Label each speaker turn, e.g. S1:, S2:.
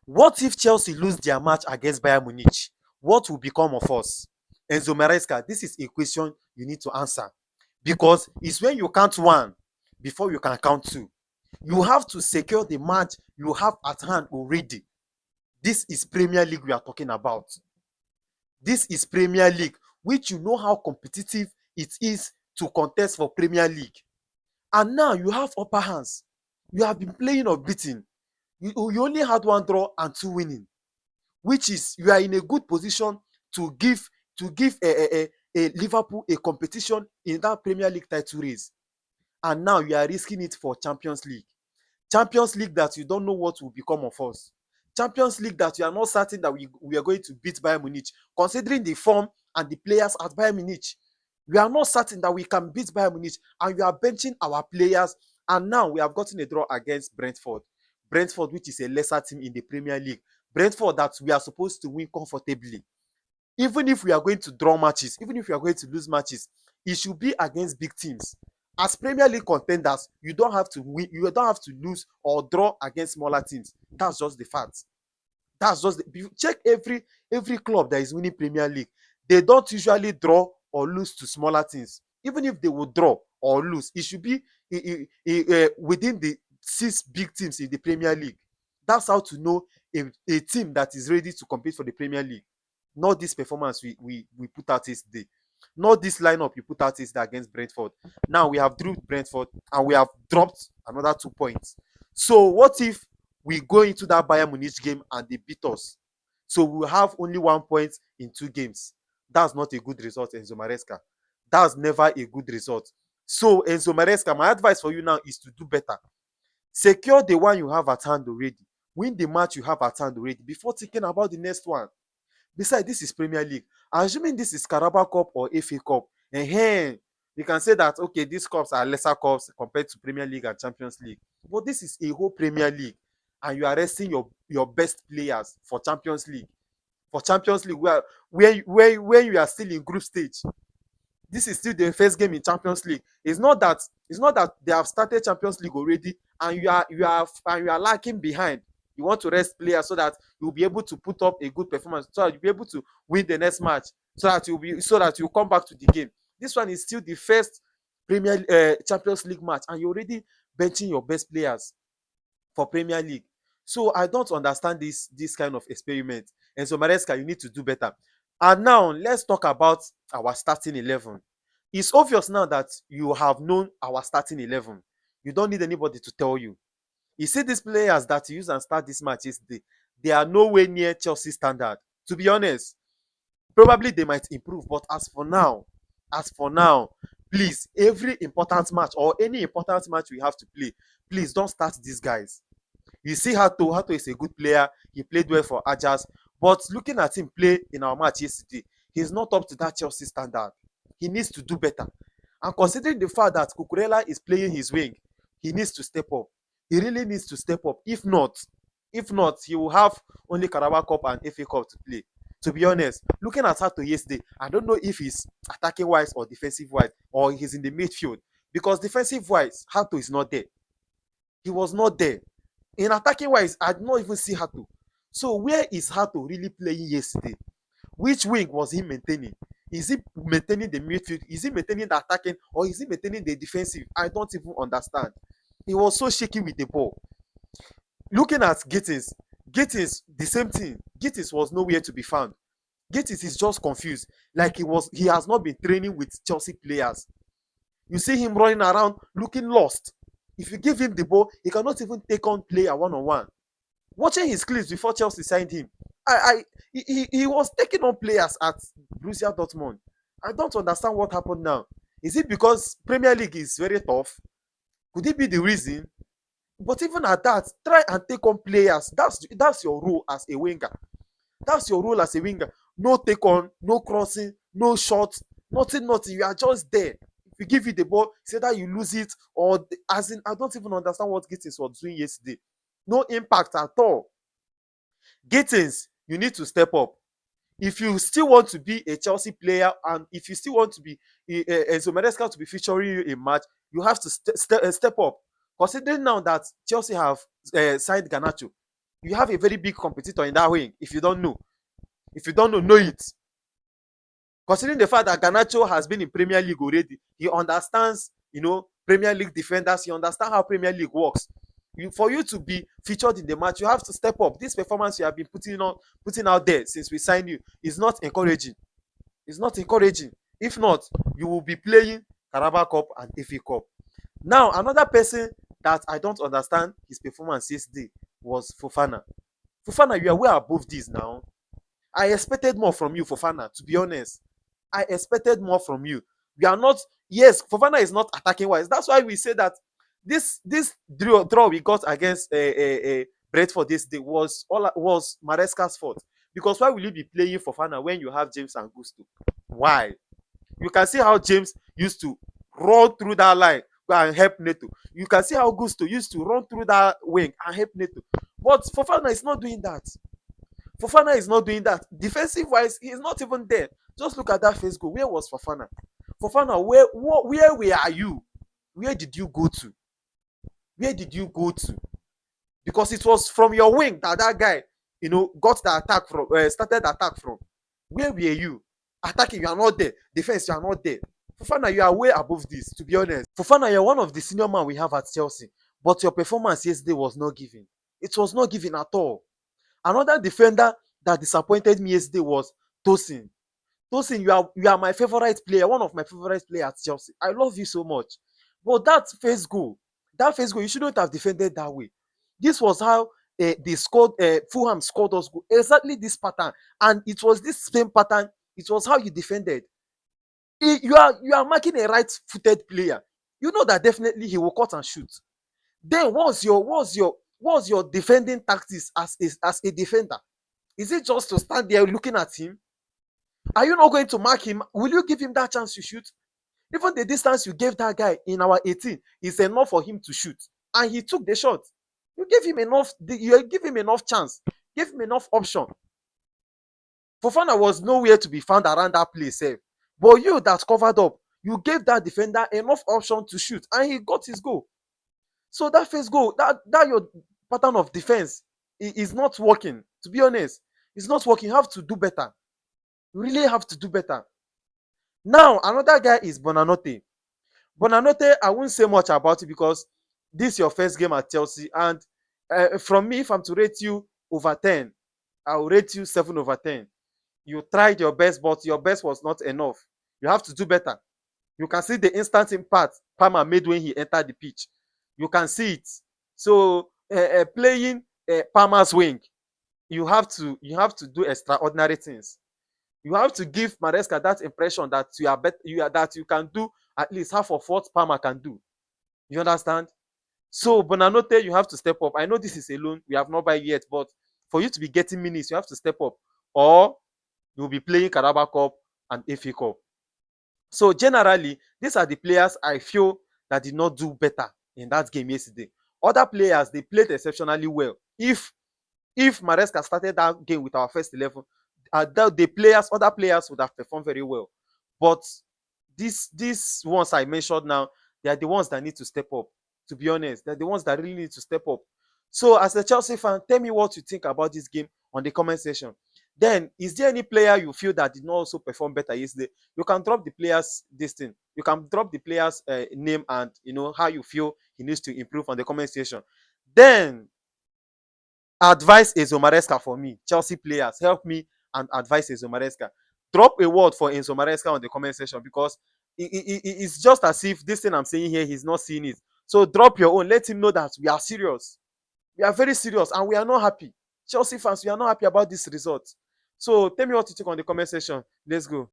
S1: What if Chelsea lose their match against Bayern Munich? What will become of us? Enzo Maresca, this is a question you need to answer because it's when you count one before you can count two. You have to secure the match you have at hand already. This is Premier League we are talking about. This is Premier League, which you know how competitive it is to contest for Premier League. And now you have upper hands. You have been playing unbeaten. You only had one draw and two winning, which is you are in a good position to give a Liverpool a competition in that Premier League title race. And now you are risking it for Champions League. Champions League that you don't know what will become of us. Champions League that you are not certain that we are going to beat Bayern Munich, considering the form and the players at Bayern Munich. We are not certain that we can beat Bayern Munich, and we are benching our players. And now we have gotten a draw against Brentford. Brentford, which is a lesser team in the Premier League. Brentford that we are supposed to win comfortably. Even if we are going to draw matches, even if we are going to lose matches, it should be against big teams. As Premier League contenders, you don't have to win, you don't have to lose or draw against smaller teams. That's just the fact. That's just check every club that is winning Premier League. They don't usually draw or lose to smaller teams. Even if they will draw or lose, it should be within the 6 big teams in the Premier League. That's how to know a team that is ready to compete for the Premier League. Not this performance we put out yesterday. Not this lineup you put out yesterday against Brentford. Now we have drew Brentford and we have dropped another 2 points. So what if we go into that Bayern Munich game and they beat us? So we have only 1 point in 2 games. That's not a good result, Enzo Maresca. That's never a good result. So Enzo Maresca, my advice for you now is to do better. Secure the one you have at hand already. Win the match you have at hand already before thinking about the next one. Besides, this is Premier League. Assuming this is Carabao Cup or FA Cup, you can say that, okay, these cups are lesser cups compared to Premier League and Champions League. But this is a whole Premier League, and you are resting your best players for Champions League. For Champions League, where you are still in group stage. This is still the first game in Champions League. It's not that they have started Champions League already and you are lacking behind. You want to rest players so that you'll be able to put up a good performance, so that you'll be able to win the next match, so that you come back to the game. This one is still the first Premier Champions League match, and you're already benching your best players for Premier League. So I don't understand this kind of experiment. And so Maresca, you need to do better. And now let's talk about our starting 11. It's obvious now that you have known our starting 11. You don't need anybody to tell you. You see these players that you use and start this match yesterday, they are nowhere near Chelsea standard. To be honest, probably they might improve, but as for now, please, every important match or any important match we have to play, please don't start these guys. You see Hato is a good player. He played well for Ajax. But looking at him play in our match yesterday, he's not up to that Chelsea standard. He needs to do better. And considering the fact that Cucurella is playing his wing, he needs to step up. He really needs to step up. If not, he will have only Carabao Cup and FA Cup to play. To be honest, looking at Hato yesterday, I don't know if he's attacking wise or defensive wise, or he's in the midfield. Because defensive wise, Hato is not there. He was not there. In attacking wise, I did not even see Hato. So where is Hato really playing yesterday? Which wing was he maintaining? Is he maintaining the midfield? Is he maintaining the attacking? Or is he maintaining the defensive? I don't even understand. He was so shaky with the ball. Looking at Gittins, the same thing. Gittins was nowhere to be found. Gittins is just confused. Like he has not been training with Chelsea players. You see him running around looking lost. If you give him the ball, he cannot even take on player one-on-one. Watching his clips before Chelsea signed him, he was taking on players at Borussia Dortmund. I don't understand what happened now. Is it because Premier League is very tough? Could it be the reason? But even at that, try and take on players. That's your role as a winger. That's your role as a winger. No take on, no crossing, no shot, nothing. You are just there. If we give you the ball, say that you lose it, or as in, I don't even understand what Gittins was doing yesterday. No impact at all. Gittins, you need to step up. If you still want to be a Chelsea player, and if you still want to be Enzo Maresca to be featuring you in match, you have to step up. Considering now that Chelsea have signed Garnacho, You have a very big competitor in that wing. If you don't know it. Considering the fact that Garnacho has been in Premier League already, he understands, Premier League defenders. He understands how Premier League works. For you to be featured in the match, you have to step up. This performance you have been putting out there since we signed you is not encouraging. It's not encouraging. If not, you will be playing Carabao Cup and FA Cup. Now, another person that I don't understand his performance yesterday was Fofana. Fofana, you are way above this now. I expected more from you, Fofana, to be honest. I expected more from you. We are not, yes, Fofana is not attacking wise. That's why we say that this draw we got against Brentford this day was Maresca's fault. Because why will you be playing Fofana when you have James and Gusto? Why? You can see how James used to run through that line and help Neto. You can see how Gusto used to run through that wing and help Neto. But Fofana is not doing that. Fofana is not doing that. Defensive wise, he is not even there. Just look at that first goal. Where was Fofana? Fofana, where are you? Where did you go to? Where did you go to? Because it was from your wing that guy, got the attack from, started the attack from. Where were you? Attacking, you are not there. Defense, you are not there. Fofana, you are way above this, to be honest. Fofana, you're one of the senior men we have at Chelsea. But your performance yesterday was not given. It was not given at all. Another defender that disappointed me yesterday was Tosin. Tosin, you are my favorite player, one of my favorite players at Chelsea. I love you so much. But that first goal, you shouldn't have defended that way. This was how they scored. Fulham scored us goal. Exactly this pattern, and it was this same pattern. It was how you defended. You are marking a right-footed player. You know that definitely he will cut and shoot. Then what's your defending tactics as a defender? Is it just to stand there looking at him? Are you not going to mark him? Will you give him that chance to shoot? Even the distance you gave that guy in our 18 is enough for him to shoot, and he took the shot. You give him enough. You give him enough chance. Give him enough option. Fofana was nowhere to be found around that place, but you that covered up, you gave that defender enough option to shoot, and he got his goal. So that first goal, that your pattern of defense is not working. To be honest, it's not working. You have to do better. You really have to do better. Now, another guy is Bonanote. Bonanote, I won't say much about it because this is your first game at Chelsea. And from me, if I'm to rate you over 10, I'll rate you 7 over 10. You tried your best, but your best was not enough. You have to do better. You can see the instant impact Palmer made when he entered the pitch. You can see it. So playing Palmer's wing, you have to do extraordinary things. You have to give Maresca that impression that that you can do at least half of what Palmer can do. You understand? So Bonanote, you have to step up. I know this is a loan. We have not buy yet, but for you to be getting minutes, you have to step up, or you'll be playing Carabao Cup and FA Cup. So generally, these are the players I feel that did not do better in that game yesterday. Other players, they played exceptionally well. If Maresca started that game with our first 11, other players would have performed very well. But these ones I mentioned now, they are the ones that need to step up. To be honest, they're the ones that really need to step up. So as a Chelsea fan, tell me what you think about this game on the comment section. Then, is there any player you feel that did not also perform better yesterday? You can drop the player's You can drop the player's name and how you feel he needs to improve on the comment section. Then, advise Enzo Maresca for me. Chelsea players, help me and advise Enzo Maresca. Drop a word for Enzo Maresca on the comment section because it's just as if this thing I'm saying here, he's not seeing it. So drop your own. Let him know that we are serious. We are very serious and we are not happy. Chelsea fans, we are not happy about this result. So tell me what you think on the comment section. Let's go.